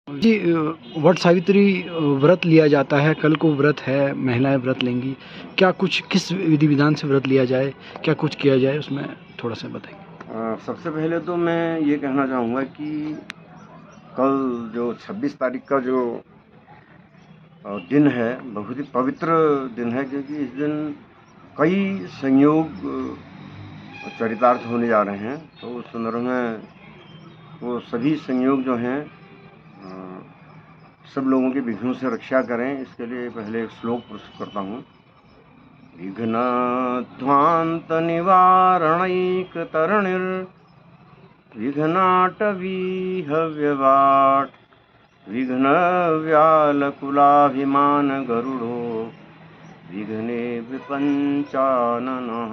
जी वट सावित्री व्रत लिया जाता है, कल को व्रत है, महिलाएँ व्रत लेंगी। क्या कुछ किस विधि-विधान से व्रत लिया जाए? क्या कुछ किया जाए उसमें थोड़ा-सा बताइए? सबसे पहले तो मैं ये कहना चाहूँगा कि कल जो 26 तारीख का जो दिन है, बहुत ही पवित्र दिन है, क्योंकि इस दिन कई संयोग चरितार्थ होने जा रहे हैं। तो उस संदर्भ में वो सभी संयोग जो हैं सब लोगों के विघ्नों से रक्षा करें, इसके लिए पहले एक श्लोक प्रस्तुत करता हूँ। विघ्नध्वान्त निवारणैकतरणिर् विघ्नाटवी हव्यवाट् विघ्नव्यालकुलाभिमान गरुडो विघ्ने विपञ्चाननः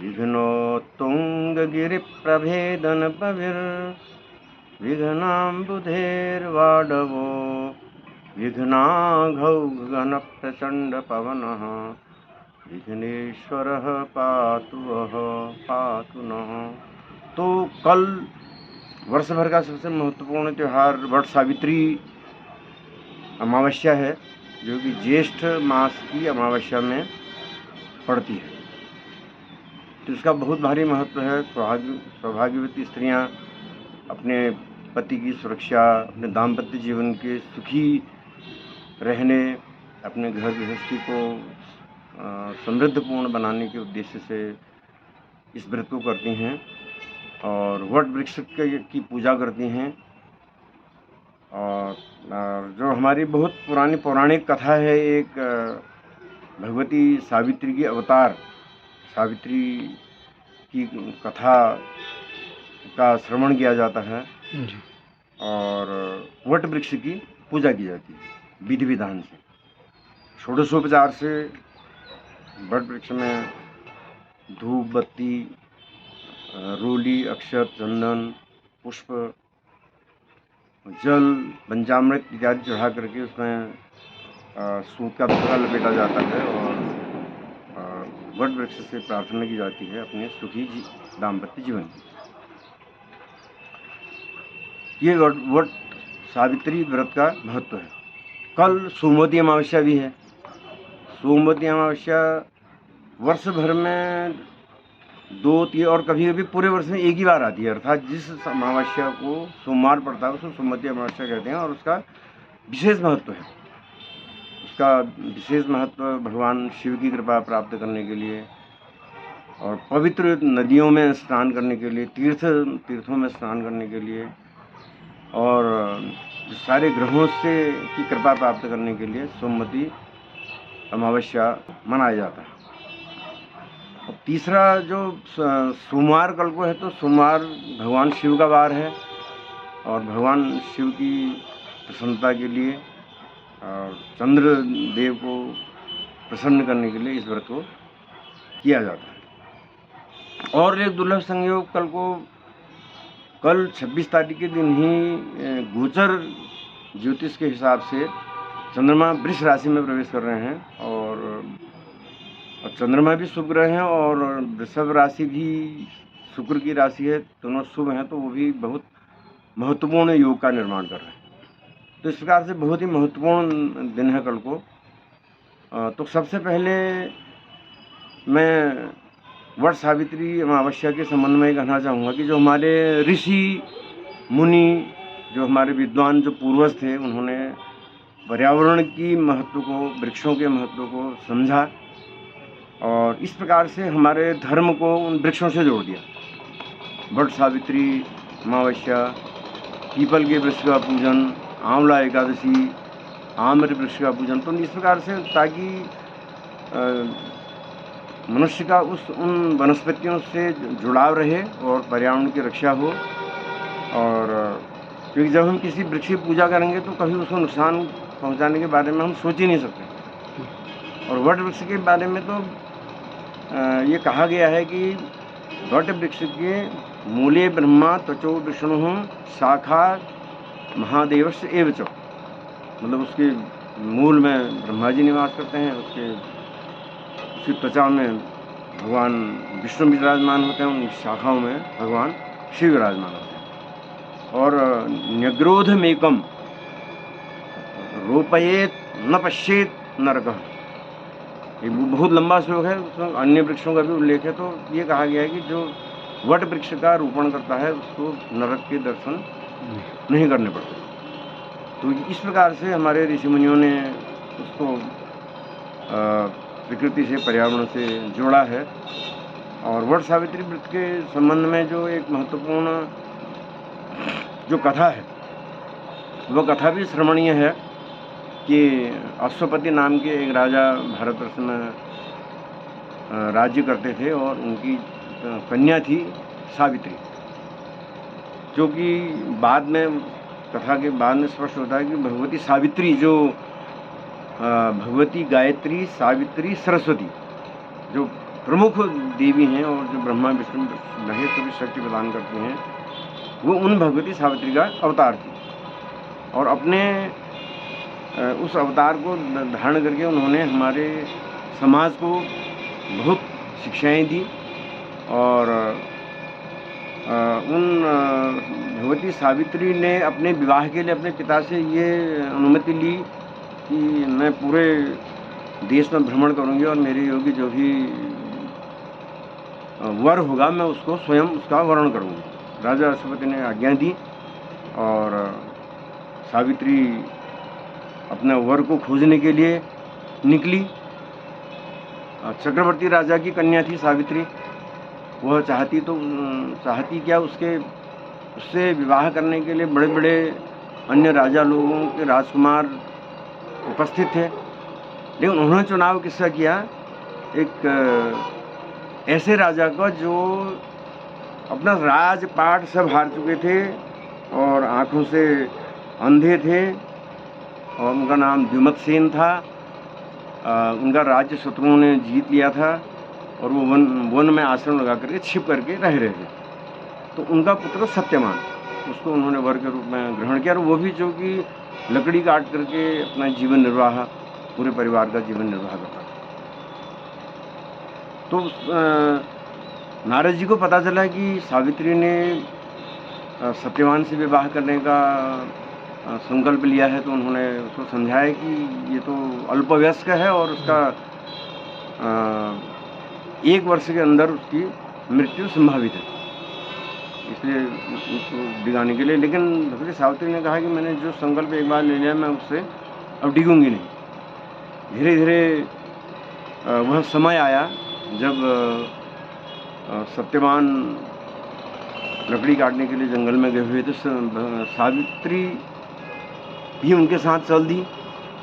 विघ्नोत्तुङ्गगिरिप्रभेदनपविर्विघ्नाम्बुधेर्वाडवो विघ्नाघौघनप्रचण्डपवनः विघ्नेश्वरः पातु वः पातु नः। तो कल वर्ष भर का सबसे महत्वपूर्ण त्यौहार वट सावित्री अमावस्या है, जो कि ज्येष्ठ मास की अमावस्या में पड़ती है। तो इसका बहुत भारी महत्व है। सौभाग्यवती स्त्रियां अपने पति की सुरक्षा, अपने दाम्पत्य जीवन के सुखी रहने, अपने घर गृहस्थी को समृद्धपूर्ण बनाने के उद्देश्य से इस व्रत को करती हैं और वट वृक्ष की पूजा करती हैं। और जो हमारी बहुत पुरानी पौराणिक कथा है, एक भगवती सावित्री की अवतार सावित्री की कथा का श्रवण किया जाता है जी। और वट वृक्ष की पूजा की जाती है विधि विधान से, षोडशोपचार से। वट वृक्ष में धूप बत्ती, रोली, अक्षत, चंदन, पुष्प, जल, पंचामृत इत्यादि चढ़ा करके उसमें सूत का धागा लपेटा जाता है और वट वृक्ष से प्रार्थना की जाती है अपने सुखी दाम्पत्य जीवन की। ये वट सावित्री व्रत का महत्व है। कल सोमवती अमावस्या भी है। सोमवती अमावस्या वर्ष भर में 2-3 और कभी कभी पूरे वर्ष में एक ही बार आती है, अर्थात जिस अमावस्या को सोमवार पड़ता है उसको सोमवती अमावस्या कहते हैं और उसका विशेष महत्व है। उसका विशेष महत्व भगवान शिव की कृपा प्राप्त करने के लिए और पवित्र नदियों में स्नान करने के लिए, तीर्थों में स्नान करने के लिए और सारे ग्रहों से की कृपा प्राप्त करने के लिए सोमवती अमावस्या मनाया जाता है। और तीसरा जो सोमवार कल को है, तो सोमवार भगवान शिव का वार है और भगवान शिव की प्रसन्नता के लिए और चंद्र देव को प्रसन्न करने के लिए इस व्रत को किया जाता है। और एक दुर्लभ संयोग कल 26 तारीख के दिन ही गोचर ज्योतिष के हिसाब से चंद्रमा वृष राशि में प्रवेश कर रहे हैं और चंद्रमा भी शुभ ग्रह हैं और वृषभ राशि भी शुक्र की राशि है, दोनों शुभ हैं, तो वो भी बहुत महत्वपूर्ण योग का निर्माण कर रहे हैं। तो इस प्रकार से बहुत ही महत्वपूर्ण दिन है कल को। तो सबसे पहले मैं वट सावित्री अमावस्या के संबंध में कहना चाहूँगा कि जो हमारे ऋषि मुनि, जो हमारे विद्वान, जो पूर्वज थे, उन्होंने पर्यावरण की महत्व को, वृक्षों के महत्व को समझा और इस प्रकार से हमारे धर्म को उन वृक्षों से जोड़ दिया। वट सावित्री अमावस्या, पीपल के वृक्ष का पूजन, आंवला एकादशी, आम्र वृक्ष का पूजन, तो इस प्रकार से ताकि मनुष्य का उन वनस्पतियों से जुड़ाव रहे और पर्यावरण की रक्षा हो। और क्योंकि जब हम किसी वृक्ष की पूजा करेंगे तो कभी उसको नुकसान पहुंचाने के बारे में हम सोच ही नहीं सकते। और वट वृक्ष के बारे में तो ये कहा गया है कि वट वृक्ष के मूले ब्रह्मा त्वचो विष्णु शाखा महादेवस्य एव च, मतलब उसके मूल में ब्रह्मा जी निवास करते हैं, उसकी त्वचा में भगवान विष्णु विराजमान होते हैं, उन शाखाओं में भगवान शिव विराजमान होते हैं। और न्यग्रोधमेकम रोपयेत न पश्येत नरकः, ये बहुत लंबा श्लोक है, उसमें अन्य वृक्षों का भी उल्लेख है। तो ये कहा गया है कि जो वट वृक्ष का रोपण करता है उसको नरक के दर्शन नहीं करने पड़ते। तो इस प्रकार से हमारे ऋषि मुनियों ने उसको प्रकृति से, पर्यावरण से जोड़ा है। और वट सावित्री व्रत के संबंध में जो एक महत्वपूर्ण जो कथा है, वह कथा भी श्रवणीय है कि अश्वपति नाम के एक राजा भारतवर्ष में राज्य करते थे और उनकी कन्या थी सावित्री, जो कि बाद में, कथा के बाद में स्पष्ट होता है कि भगवती सावित्री, जो भगवती गायत्री, सावित्री, सरस्वती जो प्रमुख देवी हैं और जो ब्रह्मा विष्णु महेश को भी शक्ति प्रदान करती हैं, वो उन भगवती सावित्री का अवतार थी। और अपने उस अवतार को धारण करके उन्होंने हमारे समाज को बहुत शिक्षाएं दी। और उन भगवती सावित्री ने अपने विवाह के लिए अपने पिता से ये अनुमति ली कि मैं पूरे देश में भ्रमण करूंगी और मेरे योग्य जो भी वर होगा मैं उसको स्वयं उसका वर्ण करूंगी। राजा अश्वपति ने आज्ञा दी और सावित्री अपने वर को खोजने के लिए निकली। चक्रवर्ती राजा की कन्या थी सावित्री। वह चाहती क्या, उससे विवाह करने के लिए बड़े बड़े अन्य राजा लोगों के राजकुमार उपस्थित थे, लेकिन उन्होंने चुनाव किसका किया, एक ऐसे राजा का जो अपना राजपाट सब हार चुके थे और आँखों से अंधे थे, और उनका नाम द्युमतसेन था। उनका राज्य शत्रुओं ने जीत लिया था और वो वन में आश्रम लगा करके छिप करके रह रहे थे। तो उनका पुत्र सत्यवान, उसको उन्होंने वर के रूप में ग्रहण किया, और वो भी जो कि लकड़ी काट करके अपना जीवन निर्वाह, पूरे परिवार का जीवन निर्वाह करता था। तो नारद जी को पता चला कि सावित्री ने सत्यवान से विवाह करने का संकल्प लिया है, तो उन्होंने उसको समझाया कि ये तो अल्पवयस्क है और उसका 1 वर्ष के अंदर उसकी मृत्यु संभावित है, इसलिए उसको डिगाने के लिए। लेकिन भगवती सावित्री ने कहा कि मैंने जो संकल्प एक बार ले लिया, मैं उससे अब डिगूंगी नहीं। धीरे धीरे वह समय आया जब सत्यवान लकड़ी काटने के लिए जंगल में गए हुए थे। सावित्री भी उनके साथ चल दी।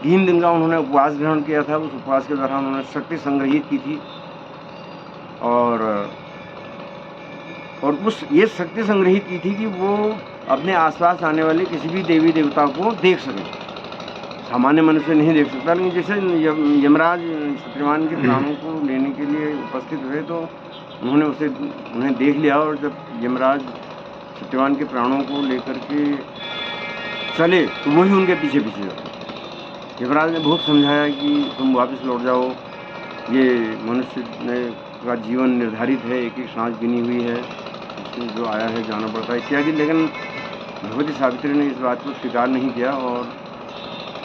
3 दिन का उन्होंने उपवास ग्रहण किया था। उस उपवास के दौरान उन्होंने शक्ति संग्रहित की थी और उस ये शक्ति संग्रहित की थी कि वो अपने आसपास आने वाले किसी भी देवी देवता को देख सके। सामान्य मनुष्य नहीं देख सकता, लेकिन जैसे यमराज सत्यवान के प्राणों को लेने के लिए उपस्थित हुए तो उन्हें देख लिया, और जब यमराज सत्यवान के प्राणों को लेकर के चले तो वही उनके पीछे पीछे जाते। यमराज ने बहुत समझाया कि तुम वापस लौट जाओ, ये मनुष्य का जीवन निर्धारित है, एक एक सांस गिनी हुई है, इसमें जो आया है जाना पड़ता है इत्यादि। लेकिन भगवती सावित्री ने इस बात को स्वीकार नहीं किया और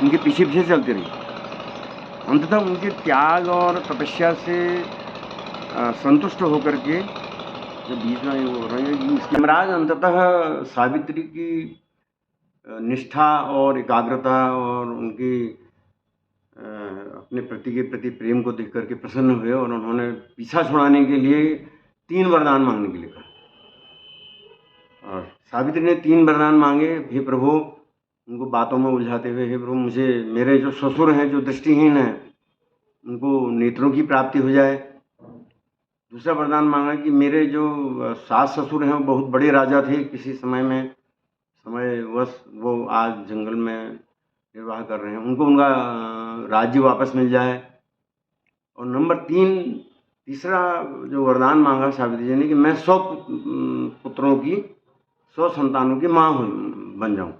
उनके पीछे पीछे चलती रही। अंततः उनके त्याग और तपस्या से संतुष्ट होकर के जब बीच में वो हो रहे हैं, यमराज अंततः सावित्री की निष्ठा और एकाग्रता और उनकी अपने पति के प्रति प्रेम को देख करके प्रसन्न हुए और उन्होंने पीछा छुड़ाने के लिए 3 वरदान मांगने के लिए कहा। और सावित्री ने 3 वरदान मांगे। हे प्रभु, उनको बातों में उलझाते हुए, हे प्रभु मुझे, मेरे जो ससुर हैं जो दृष्टिहीन हैं, उनको नेत्रों की प्राप्ति हो जाए। दूसरा वरदान मांगा कि मेरे जो सास ससुर हैं वो बहुत बड़े राजा थे किसी समय में, समयवश वो आज जंगल में निर्वाह कर रहे हैं, उनको उनका राज्य वापस मिल जाए। और नंबर तीसरा जो वरदान मांगा सावित्री जी ने कि मैं 100 पुत्रों की, 100 संतानों की माँ बन जाऊँ।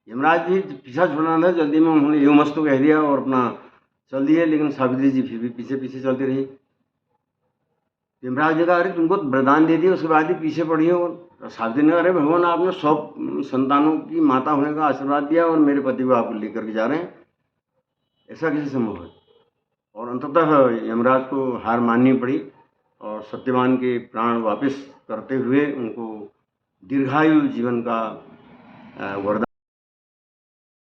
यमराज जी पीछा छुड़ाना था, जल्दी में उन्होंने एवमस्तु कह दिया और अपना चल दिए, लेकिन सावित्री जी फिर भी पीछे पीछे चलती रही। यमराज ने कहा अरे तुमको वरदान दे दिया, उसके बाद ही पीछे पड़ी हो, सावित्री ने कहा, अरे भगवान, आपने 100 संतानों की माता होने का आशीर्वाद दिया और मेरे पति को आप लेकर के जा रहे हैं, ऐसा कैसे संभव है? और अंततः यमराज को हार माननी पड़ी और सत्यवान के प्राण वापस करते हुए उनको दीर्घायु जीवन का वरदान